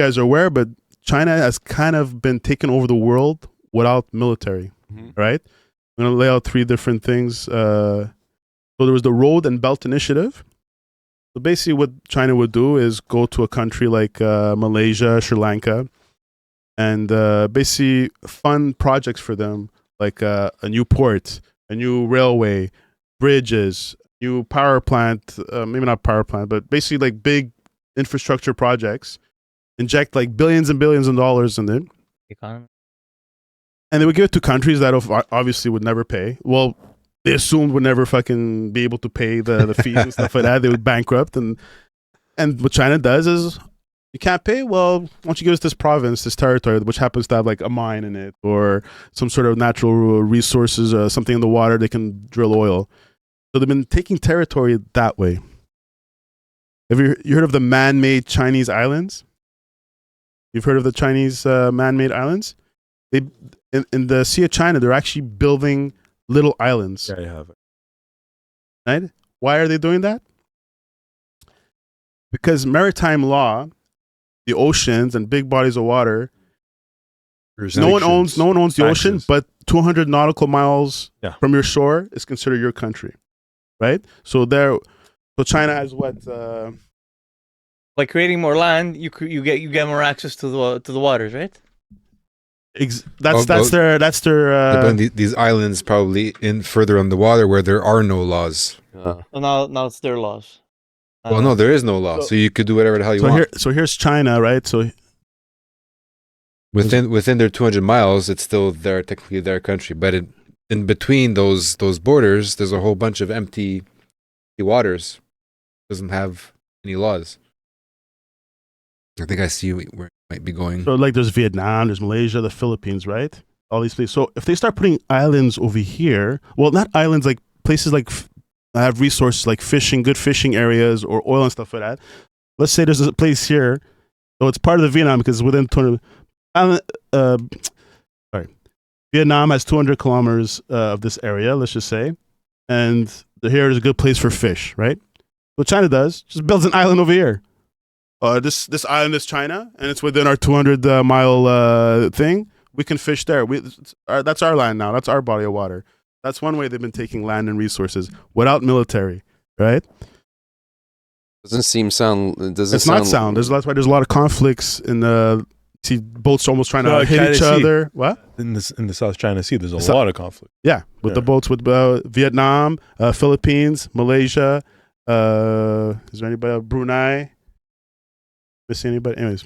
guys are aware, but China has kind of been taking over the world without military, right? I'm going to lay out 3 different things. So there was the Road and Belt Initiative. So basically what China would do is go to a country like Malaysia, Sri Lanka, and basically fund projects for them, like a new port, a new railway, bridges, new power plant, maybe not power plant, but basically like big infrastructure projects, inject like billions and billions of dollars in it. Economy. And they would give it to countries that obviously would never pay. Well, they assumed would never fucking be able to pay the fees and stuff like that. They would bankrupt. And what China does is, you can't pay? Well, why don't you give us this province, this territory, which happens to have like a mine in it or some sort of natural resources, something in the water, they can drill oil. So they've been taking territory that way. Have you heard of the man-made Chinese islands? You've heard of the Chinese man-made islands? They in the Sea of China, they're actually building little islands. Yeah, I have it. Right? Why are they doing that? Because maritime law, the oceans and big bodies of water, no one owns the ocean, but 200 nautical miles from your shore is considered your country, right? So China has what? By creating more land, you get more access to the waters, right? That's their. These islands probably further on the water where there are no laws. So now it's their laws. Well, no, there is no law, so you could do whatever the hell you want. So here's China, right? So within their 200 miles, it's still technically their country. But in between those borders, there's a whole bunch of empty waters. It doesn't have any laws. I think I see where it might be going. So like there's Vietnam, there's Malaysia, the Philippines, right? All these places. So if they start putting islands over here, well, not islands, like places like have resources like fishing, good fishing areas or oil and stuff like that. Let's say there's a place here. So it's part of the Vietnam because it's within 200. Vietnam has 200 kilometers of this area, let's just say. And here is a good place for fish, right? What China does, just builds an island over here. This island is China, and it's within our 200 mile thing. We can fish there. That's our land now. That's our body of water. That's one way they've been taking land and resources without military, right? It's not sound. That's why there's a lot of conflicts in the. See boats almost trying to hit each other. What? In the South China Sea, there's a lot of conflict. Yeah, with the boats with Vietnam, Philippines, Malaysia. Is there anybody? Brunei. Miss anybody? Anyways.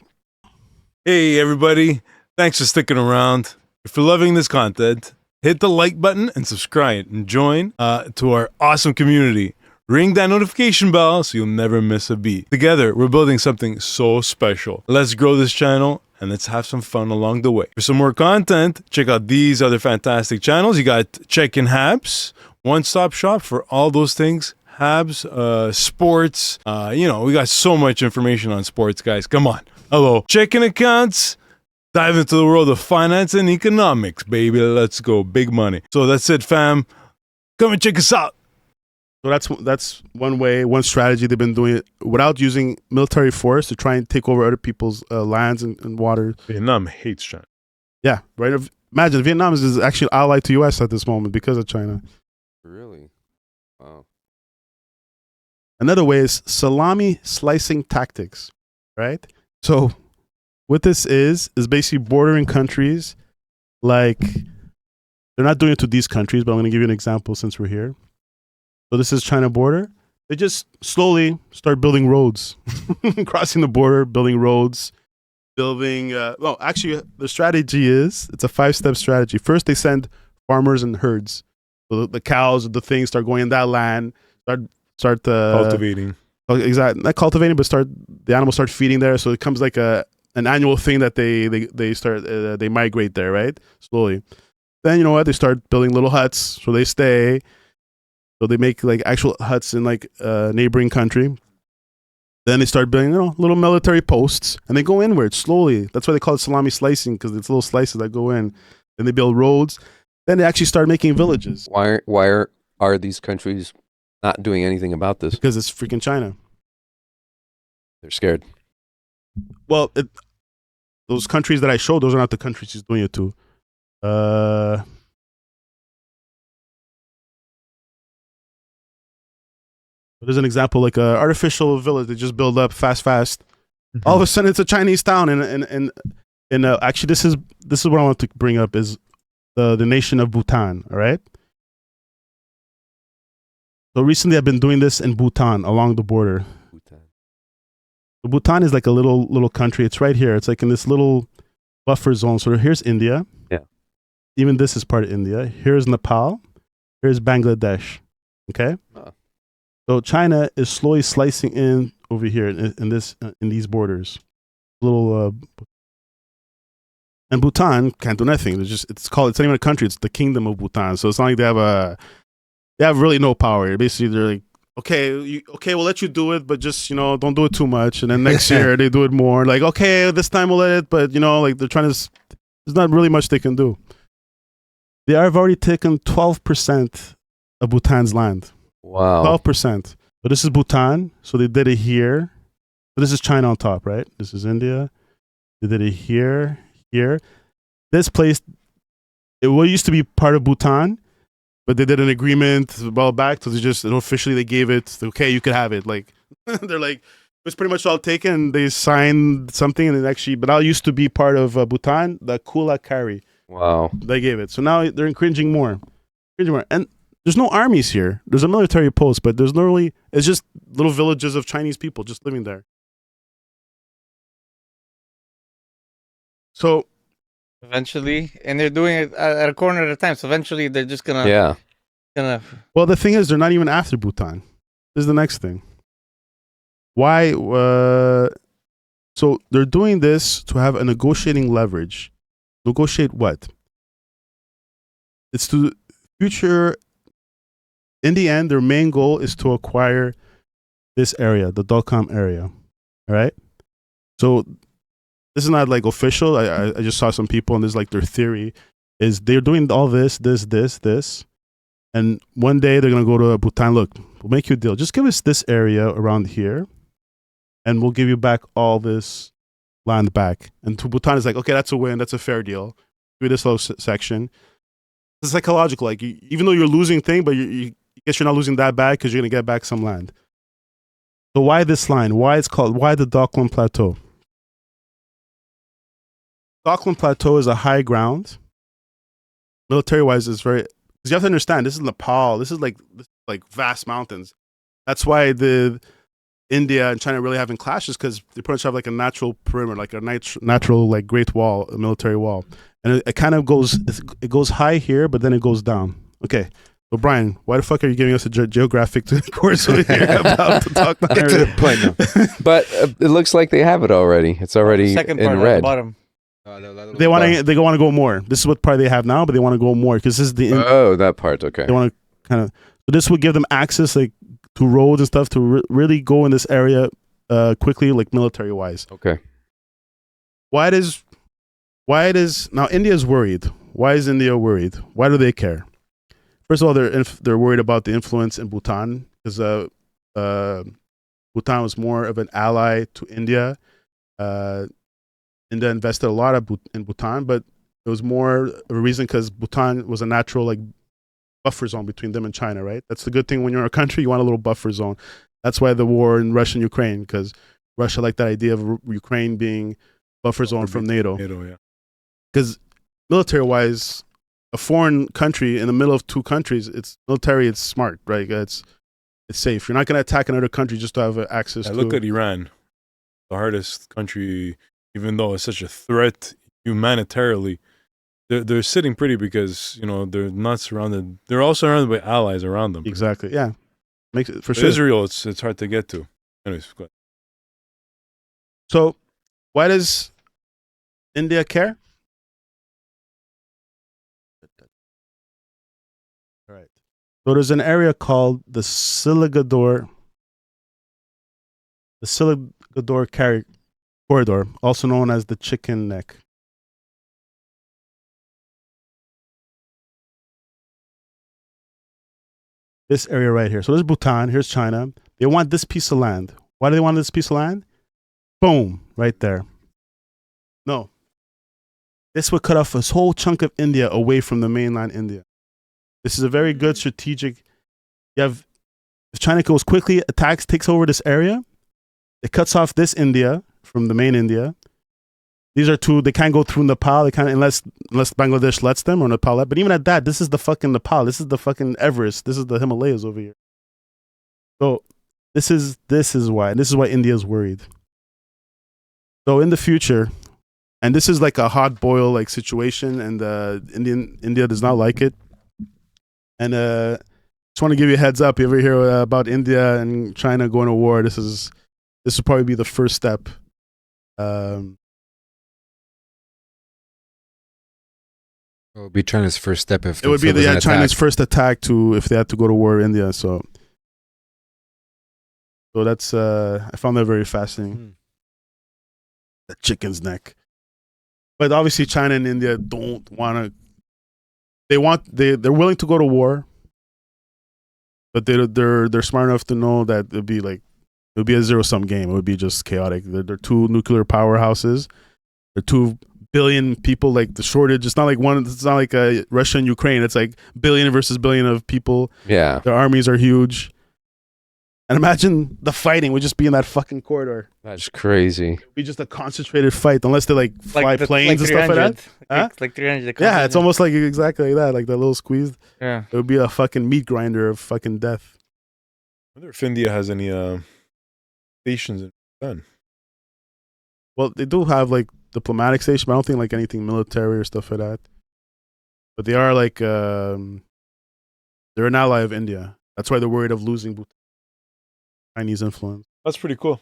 Hey everybody, thanks for sticking around. If you're loving this content, hit the like button and subscribe and join to our awesome community. Ring that notification bell so you'll never miss a beat. Together, we're building something so special. Let's grow this channel and let's have some fun along the way. For some more content, check out these other fantastic channels. You got Check-in Habs, one-stop shop for all those things. Habs, sports, we got so much information on sports, guys. Come on. Hello. Checking accounts. Dive into the world of finance and economics, baby. Let's go. Big money. So that's it, fam. Come and check us out. So that's one way, one strategy they've been doing it without using military force to try and take over other people's lands and waters. Vietnam hates China. Yeah, right. Imagine Vietnam is actually allied to U.S. at this moment because of China. Really? Wow. Another way is salami slicing tactics, right? So what this is basically bordering countries. Like, they're not doing it to these countries, but I'm going to give you an example since we're here. So this is China border. They just slowly start building roads, crossing the border, building roads, actually the strategy is, it's a 5-step strategy. First, they send farmers and herds. So the cows, the things start going in that land, start cultivating. Exactly, not cultivating, but the animals start feeding there. So it becomes like an annual thing that they migrate there, right? Slowly. Then you know what? They start building little huts, so they stay. So they make like actual huts in like a neighboring country. Then they start building, little military posts, and they go inward slowly. That's why they call it salami slicing, because it's little slices that go in. Then they build roads. Then they actually start making villages. Why are these countries not doing anything about this? Because it's freaking China. They're scared. Well, those countries that I showed, those are not the countries he's doing it to. There's an example like a artificial village they just build up fast. All of a sudden, it's a Chinese town, and actually, this is what I want to bring up is the nation of Bhutan. All right. So recently, I've been doing this in Bhutan along the border. So Bhutan is like a little country. It's right here. It's like in this little buffer zone. So here's India. Yeah. Even this is part of India. Here's Nepal. Here's Bangladesh. Okay. So China is slowly slicing in over here in these borders. Little and Bhutan can't do nothing. It's not even a country. It's the kingdom of Bhutan. So it's not like they have really no power. Basically, they're like, okay, we'll let you do it, but just don't do it too much. And then next year they do it more. Like, okay, this time we'll let it, but like they're trying to. There's not really much they can do. They have already taken 12% of Bhutan's land. Wow. 12%. But this is Bhutan, so they did it here. So this is China on top, right? This is India. They did it here. This place, it used to be part of Bhutan, but they did an agreement a while back, so officially they gave it, okay, you could have it. Like, they're like, it was pretty much all taken. They signed something, and but that used to be part of Bhutan, the Kula Kari. Wow. They gave it. So now they're infringing more. And there's no armies here. There's a military post, but there's no really, it's just little villages of Chinese people just living there. So Eventually, and they're doing it at a corner at a time. So eventually, they're just gonna. Yeah. Well, the thing is, they're not even after Bhutan. This is the next thing. Why? So they're doing this to have a negotiating leverage. Negotiate what? It's to future. In the end, their main goal is to acquire this area, the Doklam area. All right. So this is not like official. I just saw some people, and this is like their theory is they're doing all this, and one day they're gonna go to Bhutan. Look, we'll make you a deal. Just give us this area around here, and we'll give you back all this land back. And to Bhutan is like, okay, that's a win. That's a fair deal. Give me this little section. It's psychological. Like even though you're losing thing, but you guess you're not losing that bad because you're gonna get back some land. So why this line? Why the Doklam Plateau? Doklam Plateau is a high ground. Military-wise, it's very. Because you have to understand, this is Nepal. This is like vast mountains. That's why the India and China really having clashes, because they pretty much have like a natural perimeter, like a natural like great wall, a military wall, and it kind of goes. It goes high here, but then it goes down. Okay. So Brian, why the fuck are you giving us a geographic course over here about the Doklam Get to area? the point now. But it looks like they have it already. It's already Second part in at the red. bottom. They want to go more. This is what part they have now, but they want to go more because this is the. Oh, that part. Okay. They want to kind of. So this would give them access like to roads and stuff to really go in this area quickly, like military wise. Okay. Why it is now India is worried. Why is India worried? Why do they care? First of all, they're worried about the influence in Bhutan because Bhutan was more of an ally to India. India invested a lot in Bhutan, but it was more of a reason because Bhutan was a natural like buffer zone between them and China, right? That's the good thing when you're a country, you want a little buffer zone. That's why the war in Russia and Ukraine, because Russia liked that idea of Ukraine being buffer zone from NATO. Yeah. Because military-wise, a foreign country in the middle of two countries, it's military, it's smart, right? It's safe. You're not going to attack another country just to have access to. Look at Iran, the hardest country, even though it's such a threat humanitarily. They're sitting pretty because they're not surrounded. They're all surrounded by allies around them. Exactly. Yeah, makes it for But sure. Israel, it's hard to get to. Anyways, go ahead. So, why does India care? All right. So there's an area called the Siliguri Corridor, also known as the Chicken Neck. This area right here. So there's Bhutan, here's China. They want this piece of land. Why do they want this piece of land? Boom, right there. No, this would cut off this whole chunk of India away from the mainland India. This is a very good strategic. You have, if China goes quickly, attacks, takes over this area, it cuts off this India from the main India. These are two, they can't go through Nepal, they can't, unless Bangladesh lets them, or Nepal. But even at that, this is the fucking Nepal, this is the fucking Everest, this is the Himalayas over here. So this is why India is worried. So in the future, and this is like a hot boil like situation, and India does not like it. And just want to give you a heads up. You ever hear about India and China going to war? This would probably be the first step. It would be China's first step if It would be if it was an China's attack. first attack if they had to go to war with India. So that's I found that very fascinating. The chicken's neck. But obviously, China and India don't want to. They're willing to go to war, but they're smart enough to know that it would be a zero-sum game. It would be just chaotic. They're two nuclear powerhouses. They're 2 billion people. Like the shortage, it's not like Russia and Ukraine. It's like billion versus billion of people. Yeah. Their armies are huge. And imagine the fighting would just be in that fucking corridor. That's crazy. It'd be just a concentrated fight, unless they fly planes and stuff like that. 300. Huh? Like 300. Yeah, it's almost like exactly like that, like that little squeeze. Yeah. It would be a fucking meat grinder of fucking death. I wonder if India has any stations in Bhutan. Well, they do have like diplomatic station, but I don't think like anything military or stuff like that. But they are like they're an ally of India. That's why they're worried of losing Bhutan. Chinese influence. That's pretty cool.